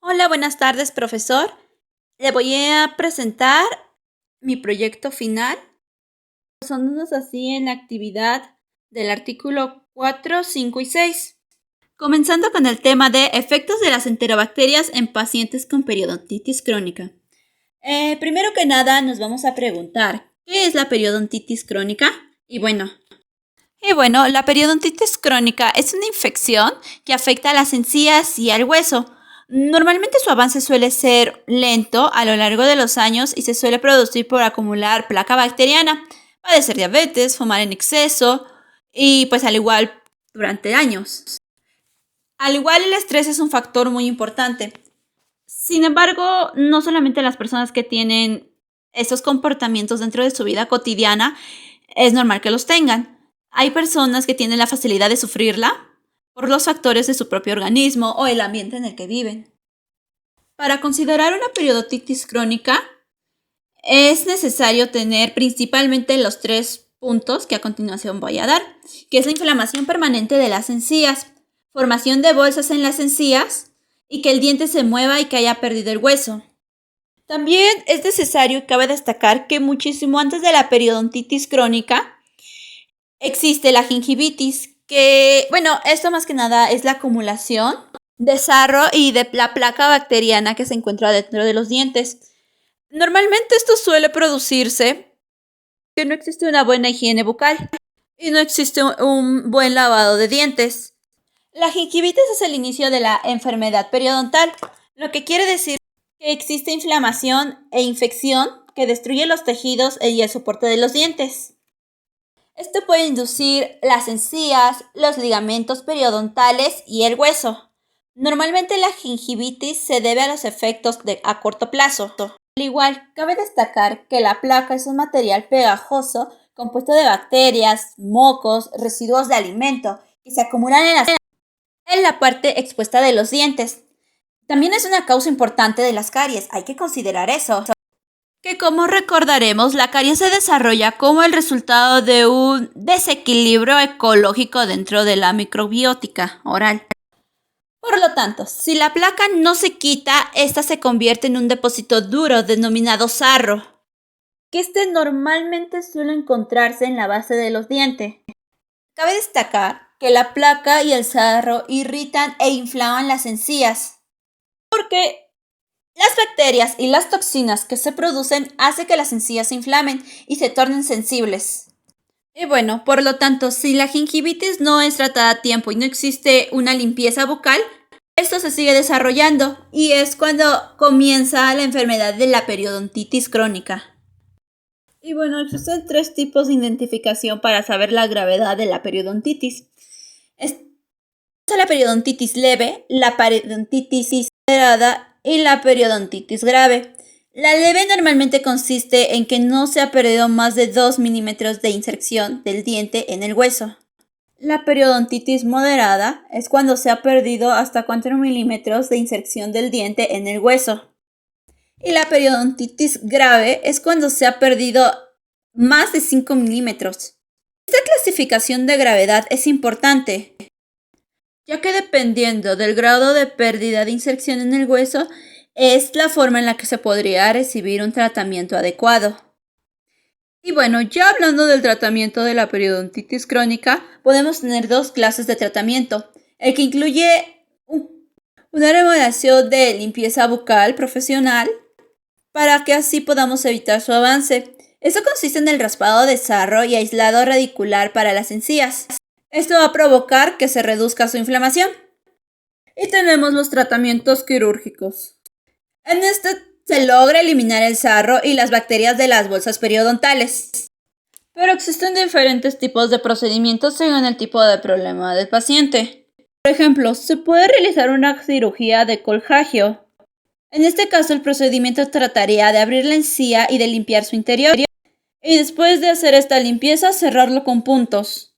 Hola, buenas tardes, profesor. Le voy a presentar mi proyecto final, basándonos así en la actividad del artículo 4, 5 y 6. Comenzando con el tema de efectos de las enterobacterias en pacientes con periodontitis crónica. Primero que nada, nos vamos a preguntar, ¿qué es la periodontitis crónica? Y bueno, la periodontitis crónica es una infección que afecta a las encías y al hueso. Normalmente su avance suele ser lento a lo largo de los años y se suele producir por acumular placa bacteriana, padecer diabetes, fumar en exceso y pues al igual durante años. Al igual el estrés es un factor muy importante. Sin embargo, no solamente las personas que tienen estos comportamientos dentro de su vida cotidiana es normal que los tengan. Hay personas que tienen la facilidad de sufrirla por los factores de su propio organismo o el ambiente en el que viven. Para considerar una periodontitis crónica, es necesario tener principalmente los 3 puntos que a continuación voy a dar, que es la inflamación permanente de las encías, formación de bolsas en las encías y que el diente se mueva y que haya perdido el hueso. También es necesario y cabe destacar que muchísimo antes de la periodontitis crónica existe la gingivitis, que, esto más que nada es la acumulación de sarro y de la placa bacteriana que se encuentra dentro de los dientes. Normalmente esto suele producirse que no existe una buena higiene bucal y no existe un buen lavado de dientes. La gingivitis es el inicio de la enfermedad periodontal, lo que quiere decir que existe inflamación e infección que destruye los tejidos y el soporte de los dientes. Esto puede inducir las encías, los ligamentos periodontales y el hueso. Normalmente la gingivitis se debe a los efectos a corto plazo. Al igual, cabe destacar que la placa es un material pegajoso compuesto de bacterias, mocos, residuos de alimento que se acumulan en la parte expuesta de los dientes. También es una causa importante de las caries, hay que considerar eso. Que como recordaremos, la caries se desarrolla como el resultado de un desequilibrio ecológico dentro de la microbiótica oral. Por lo tanto, si la placa no se quita, esta se convierte en un depósito duro denominado sarro, que normalmente suele encontrarse en la base de los dientes. Cabe destacar que la placa y el sarro irritan e inflaman las encías, porque las bacterias y las toxinas que se producen hacen que las encías se inflamen y se tornen sensibles. Y bueno, por lo tanto, si la gingivitis no es tratada a tiempo y no existe una limpieza bucal, esto se sigue desarrollando y es cuando comienza la enfermedad de la periodontitis crónica. Y bueno, existen 3 tipos de identificación para saber la gravedad de la periodontitis. Es la periodontitis leve, la periodontitis moderada y la periodontitis grave. La leve normalmente consiste en que no se ha perdido más de 2 milímetros de inserción del diente en el hueso. La periodontitis moderada es cuando se ha perdido hasta 4 milímetros de inserción del diente en el hueso. Y la periodontitis grave es cuando se ha perdido más de 5 milímetros. Esta clasificación de gravedad es importante, ya que dependiendo del grado de pérdida de inserción en el hueso, es la forma en la que se podría recibir un tratamiento adecuado. Y bueno, ya hablando del tratamiento de la periodontitis crónica, podemos tener 2 clases de tratamiento, el que incluye una remodelación de limpieza bucal profesional para que así podamos evitar su avance. Esto consiste en el raspado de sarro y aislado radicular para las encías. Esto va a provocar que se reduzca su inflamación. Y tenemos los tratamientos quirúrgicos. En este se logra eliminar el sarro y las bacterias de las bolsas periodontales. Pero existen diferentes tipos de procedimientos según el tipo de problema del paciente. Por ejemplo, se puede realizar una cirugía de coljagio. En este caso, el procedimiento trataría de abrir la encía y de limpiar su interior. Y después de hacer esta limpieza, cerrarlo con puntos.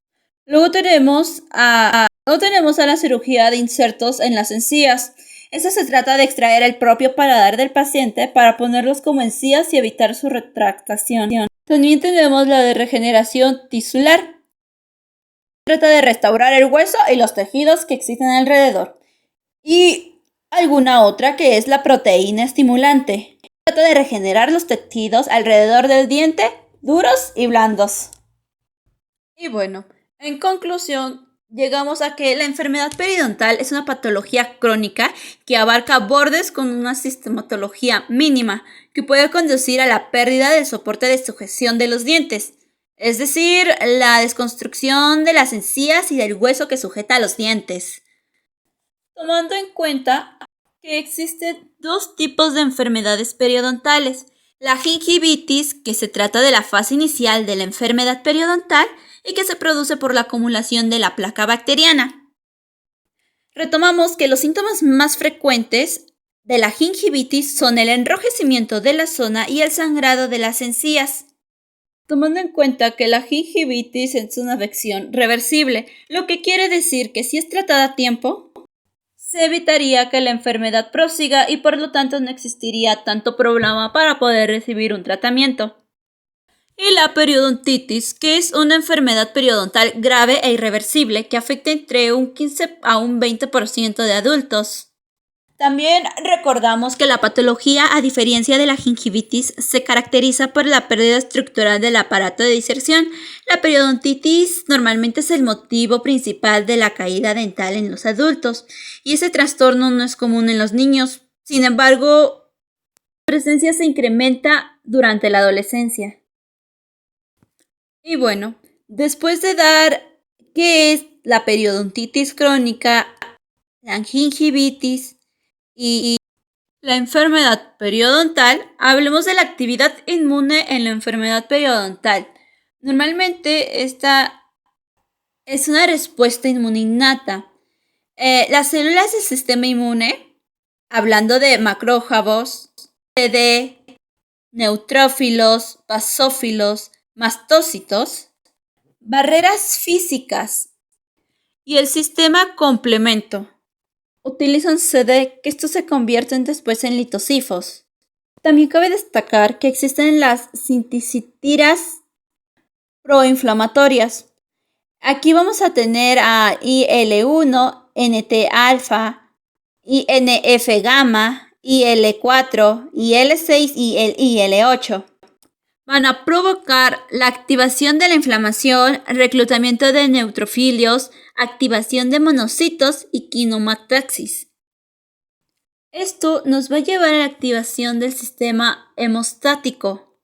Luego tenemos a la cirugía de insertos en las encías. Esto se trata de extraer el propio paladar del paciente para ponerlos como encías y evitar su retractación. También tenemos la de regeneración tisular. Se trata de restaurar el hueso y los tejidos que existen alrededor. Y alguna otra que es la proteína estimulante. Trata de regenerar los tejidos alrededor del diente, duros y blandos. Y bueno, en conclusión, llegamos a que la enfermedad periodontal es una patología crónica que abarca bordes con una sintomatología mínima que puede conducir a la pérdida del soporte de sujeción de los dientes, es decir, la desconstrucción de las encías y del hueso que sujeta a los dientes. Tomando en cuenta que existen dos tipos de enfermedades periodontales: la gingivitis, que se trata de la fase inicial de la enfermedad periodontal y que se produce por la acumulación de la placa bacteriana. Retomamos que los síntomas más frecuentes de la gingivitis son el enrojecimiento de la zona y el sangrado de las encías. Tomando en cuenta que la gingivitis es una afección reversible, lo que quiere decir que si es tratada a tiempo, se evitaría que la enfermedad prosiga y por lo tanto no existiría tanto problema para poder recibir un tratamiento. Y la periodontitis, que es una enfermedad periodontal grave e irreversible que afecta entre un 15 a un 20% de adultos. También recordamos que la patología, a diferencia de la gingivitis, se caracteriza por la pérdida estructural del aparato de diserción. La periodontitis normalmente es el motivo principal de la caída dental en los adultos y ese trastorno no es común en los niños. Sin embargo, su presencia se incrementa durante la adolescencia. Y bueno, después de dar qué es la periodontitis crónica, la gingivitis y la enfermedad periodontal, hablemos de la actividad inmune en la enfermedad periodontal. Normalmente esta es una respuesta inmune innata. Las células del sistema inmune, hablando de macrófagos, CD, neutrófilos, basófilos, mastócitos, barreras físicas y el sistema complemento, utilizan CD, que estos se convierten después en litosifos. También cabe destacar que existen las sinticitiras proinflamatorias. Aquí vamos a tener a IL-1, NT-alfa, INF-gamma, IL-4, IL-6 y el IL-8. Van a provocar la activación de la inflamación, reclutamiento de neutrofilios, activación de monocitos y quinomataxis. Esto nos va a llevar a la activación del sistema hemostático.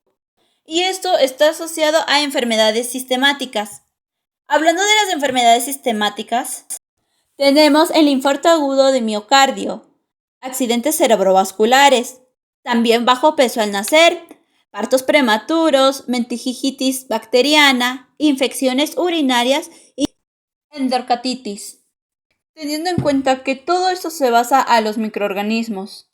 Y esto está asociado a enfermedades sistemáticas. Hablando de las enfermedades sistemáticas, tenemos el infarto agudo de miocardio, accidentes cerebrovasculares, también bajo peso al nacer, partos prematuros, meningitis bacteriana, infecciones urinarias y endocardititis. Teniendo en cuenta que todo esto se basa a los microorganismos,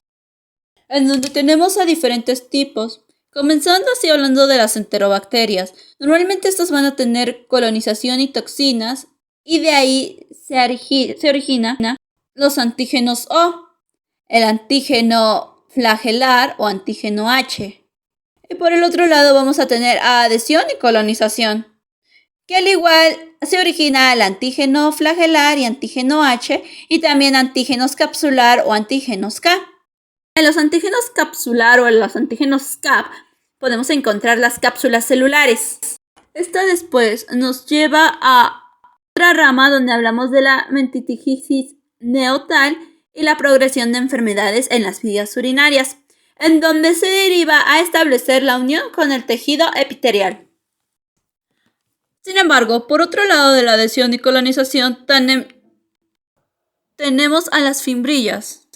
en donde tenemos a diferentes tipos, comenzando así hablando de las enterobacterias. Normalmente estas van a tener colonización y toxinas, y de ahí se originan los antígenos O, el antígeno flagelar o antígeno H. Y por el otro lado vamos a tener adhesión y colonización, que al igual se origina el antígeno flagelar y antígeno H, y también antígenos capsular o antígenos K. En los antígenos capsular o en los antígenos CAP podemos encontrar las cápsulas celulares. Esta después nos lleva a otra rama donde hablamos de la meningitis neonatal y la progresión de enfermedades en las vías urinarias, en donde se deriva a establecer la unión con el tejido epitelial. Sin embargo, por otro lado de la adhesión y colonización, tenemos a las fibrillas.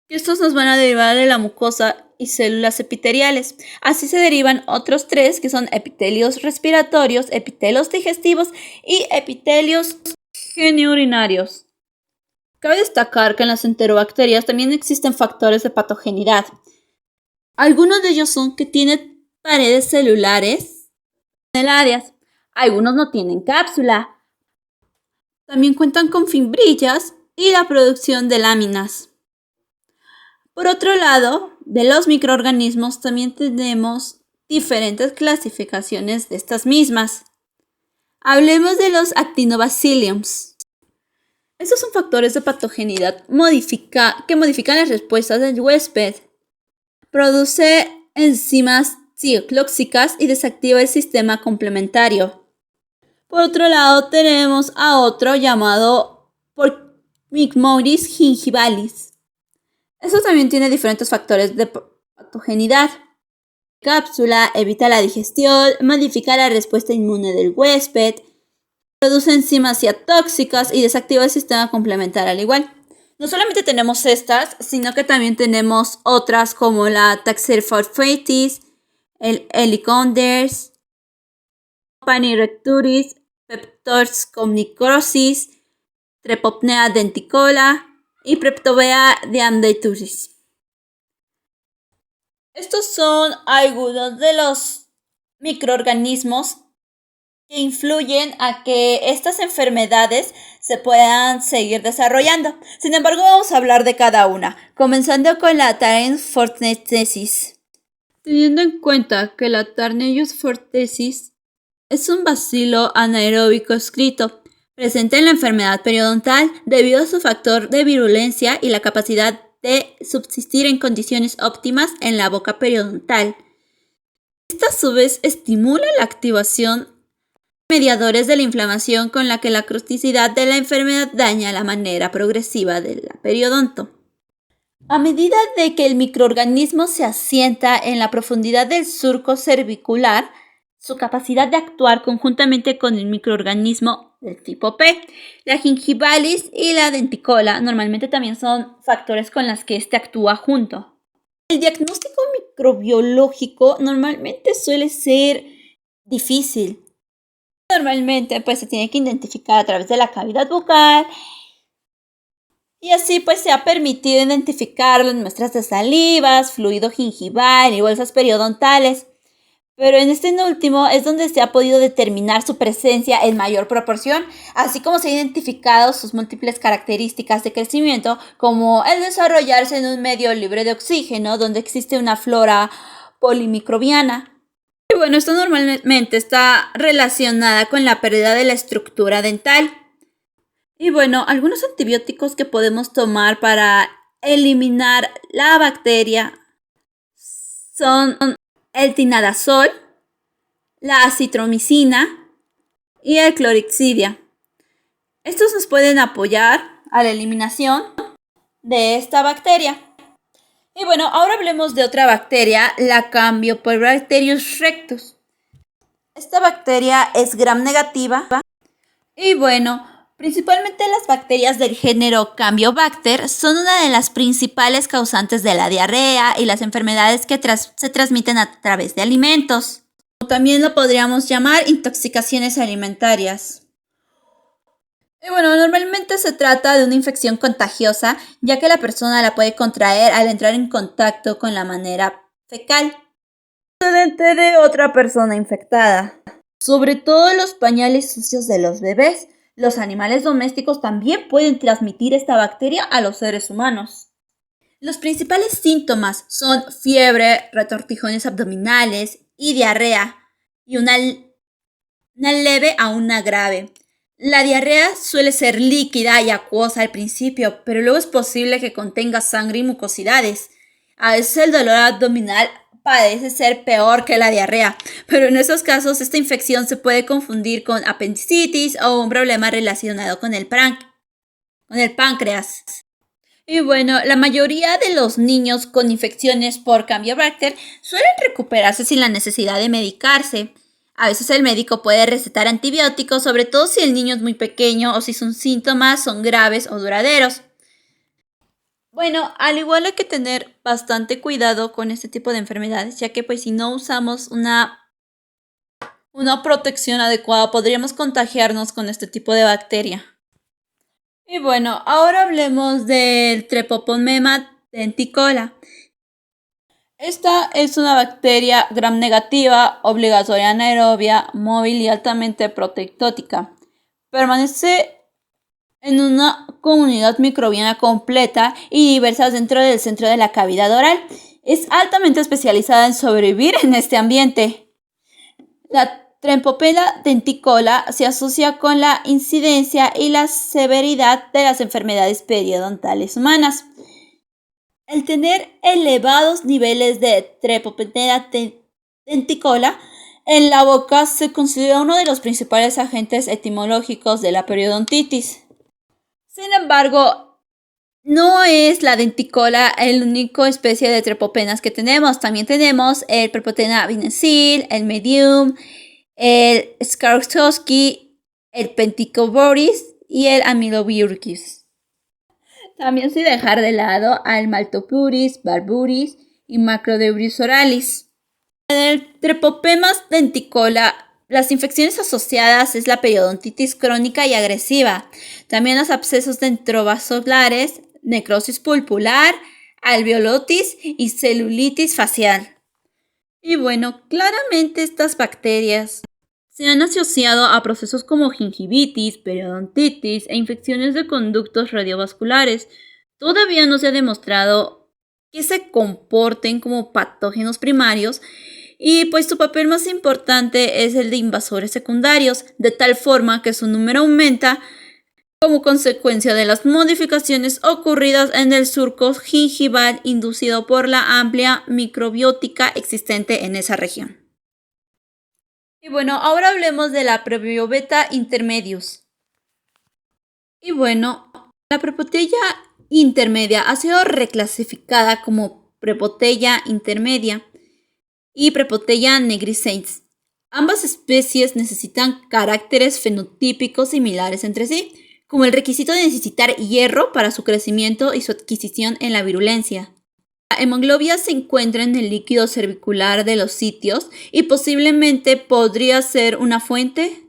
Estos nos van a derivar de la mucosa y células epiteliales. Así se derivan otros tres, que son epitelios respiratorios, epitelios digestivos y epitelios genitourinarios. Cabe destacar que en las enterobacterias también existen factores de patogenidad. Algunos de ellos son que tienen paredes celulares tonelarias. Algunos no tienen cápsula. También cuentan con fibrillas y la producción de láminas. Por otro lado, de los microorganismos también tenemos diferentes clasificaciones de estas mismas. Hablemos de los actinobacilliums. Estos son factores de patogenidad que modifican las respuestas del huésped. Produce enzimas ciclóxicas y desactiva el sistema complementario. Por otro lado, tenemos a otro llamado Porphyromonas gingivalis. Esto también tiene diferentes factores de patogenidad. Cápsula evita la digestión, modifica la respuesta inmune del huésped, produce enzimas tóxicas y desactiva el sistema complementario al igual. No solamente tenemos estas, sino que también tenemos otras como la Taxeriformes, el Helicobacter, Panirecturis, Peptococcus, Treponema denticola y Preptobea deambuturis. Estos son algunos de los microorganismos que influyen a que estas enfermedades se puedan seguir desarrollando. Sin embargo, vamos a hablar de cada una, comenzando con la Tarneius-fortensis. Teniendo en cuenta que la Tarneius-fortensis es un bacilo anaeróbico escrito, presente en la enfermedad periodontal debido a su factor de virulencia y la capacidad de subsistir en condiciones óptimas en la boca periodontal. Esta a su vez estimula la activación de mediadores de la inflamación con la que la cronicidad de la enfermedad daña la manera progresiva del periodonto. A medida de que el microorganismo se asienta en la profundidad del surco cervicular, su capacidad de actuar conjuntamente con el microorganismo del tipo P, la gingivalis y la denticola normalmente también son factores con los que éste actúa junto. El diagnóstico microbiológico normalmente suele ser difícil. Normalmente pues se tiene que identificar a través de la cavidad bucal y así pues se ha permitido identificarlo en muestras de salivas, fluido gingival y bolsas periodontales. Pero en este último es donde se ha podido determinar su presencia en mayor proporción, así como se han identificado sus múltiples características de crecimiento, como el desarrollarse en un medio libre de oxígeno, donde existe una flora polimicrobiana. Y bueno, esto normalmente está relacionada con la pérdida de la estructura dental. Y bueno, algunos antibióticos que podemos tomar para eliminar la bacteria son el tinidazol, la acitromicina y el clorixidia. Estos nos pueden apoyar a la eliminación de esta bacteria. Y bueno, ahora hablemos de otra bacteria, la Campylobacterius rectus. Esta bacteria es gram negativa y bueno, principalmente las bacterias del género Campylobacter son una de las principales causantes de la diarrea y las enfermedades que se transmiten a través de alimentos. También lo podríamos llamar intoxicaciones alimentarias. Y bueno, normalmente se trata de una infección contagiosa, ya que la persona la puede contraer al entrar en contacto con la manera fecal procedente de otra persona infectada. Sobre todo los pañales sucios de los bebés. Los animales domésticos también pueden transmitir esta bacteria a los seres humanos. Los principales síntomas son fiebre, retortijones abdominales y diarrea, y una leve a una grave. La diarrea suele ser líquida y acuosa al principio, pero luego es posible que contenga sangre y mucosidades. A veces el dolor abdominal parece ser peor que la diarrea, pero en esos casos esta infección se puede confundir con apendicitis o un problema relacionado con el páncreas. Y bueno, la mayoría de los niños con infecciones por Campylobacter suelen recuperarse sin la necesidad de medicarse. A veces el médico puede recetar antibióticos, sobre todo si el niño es muy pequeño o si sus síntomas son graves o duraderos. Bueno, al igual hay que tener bastante cuidado con este tipo de enfermedades, ya que pues si no usamos una protección adecuada podríamos contagiarnos con este tipo de bacteria. Y bueno, ahora hablemos del Treponema denticola. Esta es una bacteria gram negativa, obligatoria anaerobia, móvil y altamente protectótica. Permanece en una comunidad microbiana completa y diversa dentro del centro de la cavidad oral. Es altamente especializada en sobrevivir en este ambiente. La Trempopela denticola se asocia con la incidencia y la severidad de las enfermedades periodontales humanas. El tener elevados niveles de Trempopela denticola en la boca se considera uno de los principales agentes etimológicos de la periodontitis. Sin embargo, no es la denticola el único especie de trepopenas que tenemos. También tenemos el Prepotena vinesil, el medium, el Skarkowski, el Penticoboris y el Amylobiurkis. También sin dejar de lado al Maltopuris, Barburis y Macrodeuris oralis. En el Trepopemas denticola, las infecciones asociadas es la periodontitis crónica y agresiva, también los abscesos dentrovasculares, necrosis pulpular, alveolotis y celulitis facial. Y bueno, claramente estas bacterias se han asociado a procesos como gingivitis, periodontitis e infecciones de conductos radiovasculares. Todavía no se ha demostrado que se comporten como patógenos primarios y pues su papel más importante es el de invasores secundarios, de tal forma que su número aumenta como consecuencia de las modificaciones ocurridas en el surco gingival inducido por la amplia microbiótica existente en esa región. Y bueno, ahora hablemos de la Prebiobeta intermedius. Y bueno, la Prepotella intermedia ha sido reclasificada como Prepotella intermedia y Prepotella negriscens. Ambas especies necesitan caracteres fenotípicos similares entre sí, como el requisito de necesitar hierro para su crecimiento y su adquisición en la virulencia. La hemoglobia se encuentra en el líquido cervicular de los sitios y posiblemente podría ser una fuente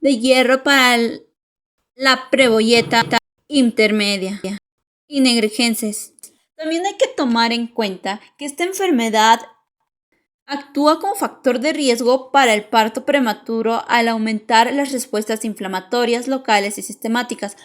de hierro para la Preboyeta intermedia y negrigenses. También hay que tomar en cuenta que esta enfermedad actúa como factor de riesgo para el parto prematuro al aumentar las respuestas inflamatorias locales y sistemáticas,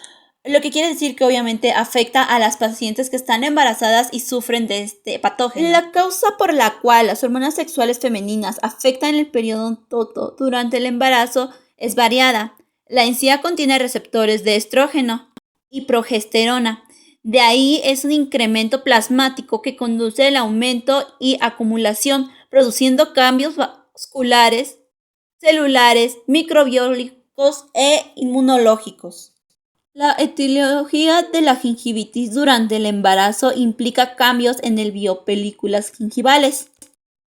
lo que quiere decir que obviamente afecta a las pacientes que están embarazadas y sufren de este patógeno. La causa por la cual las hormonas sexuales femeninas afectan el periodonto durante el embarazo es variada. La encía contiene receptores de estrógeno y progesterona. De ahí es un incremento plasmático que conduce al aumento y acumulación, produciendo cambios vasculares, celulares, microbiológicos e inmunológicos. La etiología de la gingivitis durante el embarazo implica cambios en el biopelículas gingivales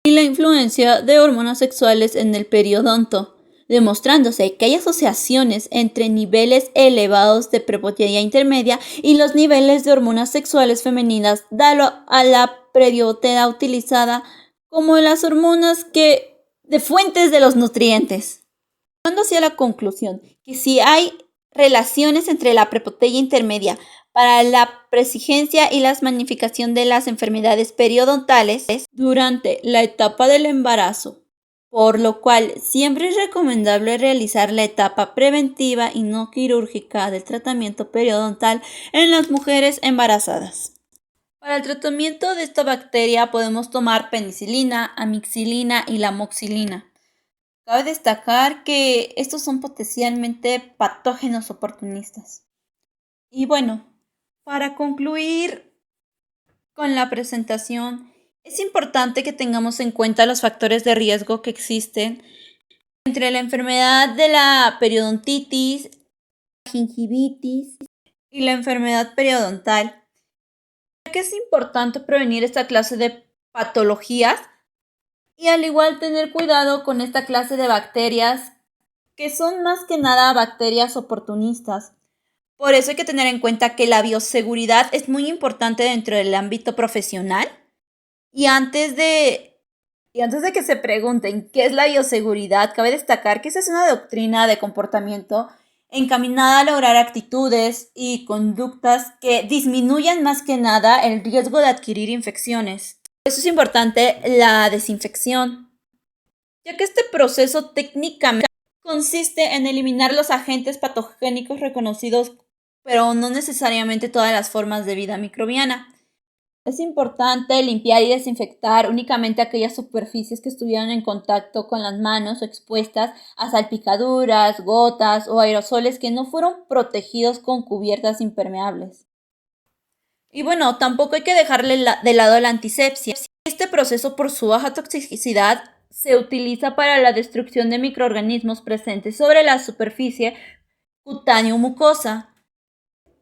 y la influencia de hormonas sexuales en el periodonto, demostrándose que hay asociaciones entre niveles elevados de Prepotella intermedia y los niveles de hormonas sexuales femeninas dado a la periodontea utilizada como las hormonas de fuentes de los nutrientes. Llegando hacia la conclusión que si hay relaciones entre la Prepotella intermedia para la presigencia y la magnificación de las enfermedades periodontales durante la etapa del embarazo, por lo cual siempre es recomendable realizar la etapa preventiva y no quirúrgica del tratamiento periodontal en las mujeres embarazadas. Para el tratamiento de esta bacteria podemos tomar penicilina, amixilina y lamoxilina. Cabe destacar que estos son potencialmente patógenos oportunistas. Y bueno, para concluir con la presentación, es importante que tengamos en cuenta los factores de riesgo que existen entre la enfermedad de la periodontitis, la gingivitis y la enfermedad periodontal, ya que es importante prevenir esta clase de patologías y al igual tener cuidado con esta clase de bacterias que son más que nada bacterias oportunistas. Por eso hay que tener en cuenta que la bioseguridad es muy importante dentro del ámbito profesional. Y antes de que se pregunten qué es la bioseguridad, cabe destacar que esa es una doctrina de comportamiento encaminada a lograr actitudes y conductas que disminuyan más que nada el riesgo de adquirir infecciones. Por eso es importante la desinfección, ya que este proceso técnicamente consiste en eliminar los agentes patogénicos reconocidos, pero no necesariamente todas las formas de vida microbiana. Es importante limpiar y desinfectar únicamente aquellas superficies que estuvieran en contacto con las manos o expuestas a salpicaduras, gotas o aerosoles que no fueron protegidos con cubiertas impermeables. Y bueno, tampoco hay que dejarle de lado la antisepsia. Este proceso, por su baja toxicidad, se utiliza para la destrucción de microorganismos presentes sobre la superficie cutáneo mucosa.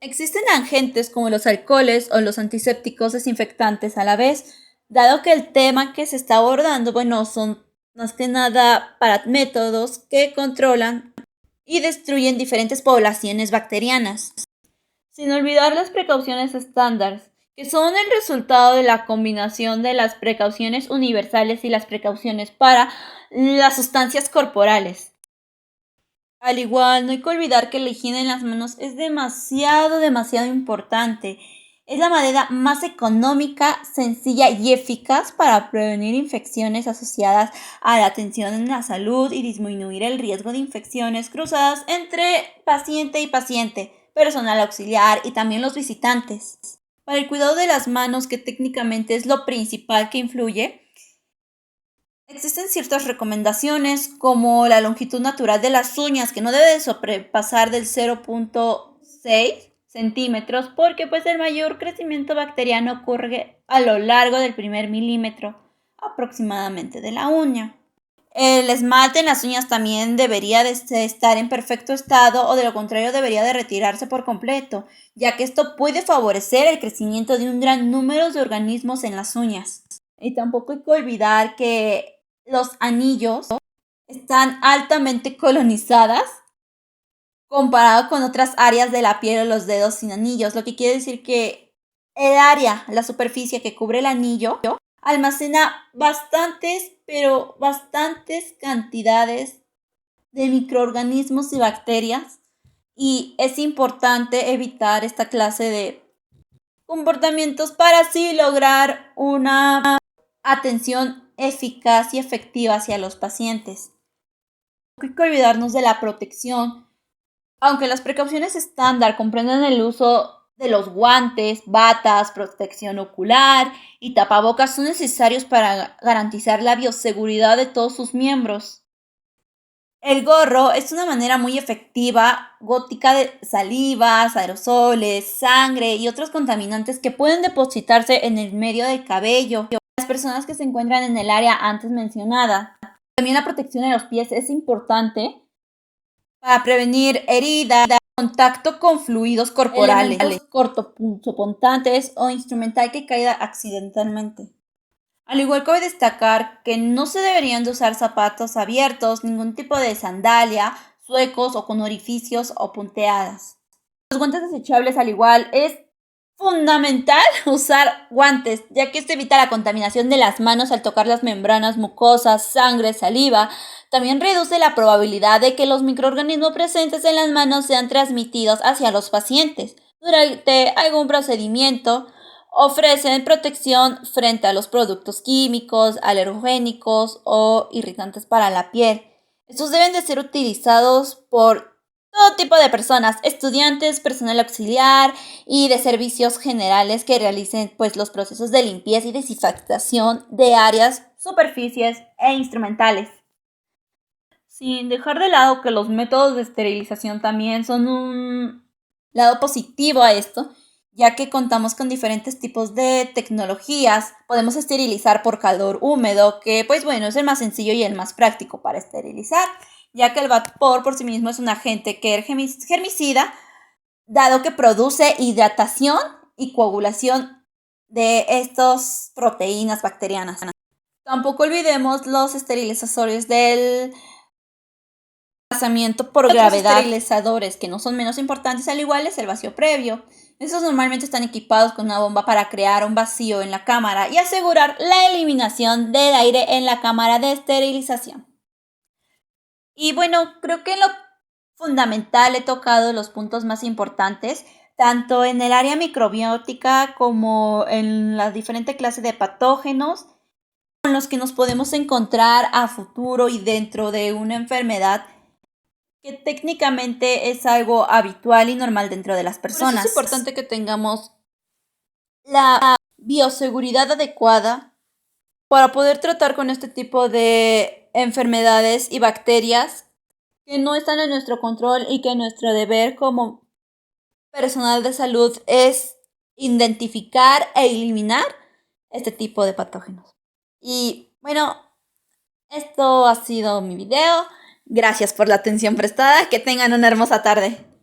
Existen agentes como los alcoholes o los antisépticos desinfectantes a la vez, dado que el tema que se está abordando, bueno, son más que nada para métodos que controlan y destruyen diferentes poblaciones bacterianas. Sin olvidar las precauciones estándar, que son el resultado de la combinación de las precauciones universales y las precauciones para las sustancias corporales. Al igual, no hay que olvidar que la higiene en las manos es demasiado importante. Es la manera más económica, sencilla y eficaz para prevenir infecciones asociadas a la atención en la salud y disminuir el riesgo de infecciones cruzadas entre paciente y paciente, personal auxiliar y también los visitantes. Para el cuidado de las manos, que técnicamente es lo principal que influye, existen ciertas recomendaciones como la longitud natural de las uñas, que no debe sobrepasar del 0.6 centímetros, porque pues el mayor crecimiento bacteriano ocurre a lo largo del primer milímetro aproximadamente de la uña. El esmalte en las uñas también debería de estar en perfecto estado, o de lo contrario debería de retirarse por completo, ya que esto puede favorecer el crecimiento de un gran número de organismos en las uñas. Y tampoco hay que olvidar que los anillos están altamente colonizadas comparado con otras áreas de la piel o los dedos sin anillos, lo que quiere decir que el área, la superficie que cubre el anillo, almacena pero bastantes cantidades de microorganismos y bacterias, y es importante evitar esta clase de comportamientos para así lograr una atención eficaz y efectiva hacia los pacientes. No hay que olvidarnos de la protección. Aunque las precauciones estándar comprenden el uso de los guantes, batas, protección ocular y tapabocas, son necesarios para garantizar la bioseguridad de todos sus miembros. El gorro es una manera muy efectiva, gótica, de salivas, aerosoles, sangre y otros contaminantes que pueden depositarse en el medio del cabello. Las personas que se encuentran en el área antes mencionada. También la protección de los pies es importante para prevenir heridas, contacto con fluidos corporales, cortopunzantes o instrumental que caiga accidentalmente. Al igual, cabe destacar que no se deberían de usar zapatos abiertos, ningún tipo de sandalia, suecos o con orificios o punteadas. Los guantes desechables, al igual, es fundamental usar guantes, ya que esto evita la contaminación de las manos al tocar las membranas mucosas, sangre, saliva. También reduce la probabilidad de que los microorganismos presentes en las manos sean transmitidos hacia los pacientes durante algún procedimiento. Ofrecen protección frente a los productos químicos, alergénicos o irritantes para la piel. Estos deben de ser utilizados por todo tipo de personas, estudiantes, personal auxiliar y de servicios generales que realicen pues los procesos de limpieza y desinfectación de áreas, superficies e instrumentales. Sin dejar de lado que los métodos de esterilización también son un lado positivo a esto, ya que contamos con diferentes tipos de tecnologías. Podemos esterilizar por calor húmedo, que pues bueno, es el más sencillo y el más práctico para esterilizar, ya que el vapor por sí mismo es un agente que es germicida, dado que produce hidratación y coagulación de estas proteínas bacterianas. Tampoco olvidemos los esterilizadores del desplazamiento por gravedad. Esterilizadores que no son menos importantes, al igual es el vacío previo. Estos normalmente están equipados con una bomba para crear un vacío en la cámara y asegurar la eliminación del aire en la cámara de esterilización. Y bueno, creo que en lo fundamental he tocado los puntos más importantes, tanto en el área microbiótica como en las diferentes clases de patógenos con los que nos podemos encontrar a futuro y dentro de una enfermedad que técnicamente es algo habitual y normal dentro de las personas. Es importante que tengamos la bioseguridad adecuada para poder tratar con este tipo de enfermedades y bacterias que no están en nuestro control y que nuestro deber como personal de salud es identificar e eliminar este tipo de patógenos. Y bueno, esto ha sido mi video. Gracias por la atención prestada. Que tengan una hermosa tarde.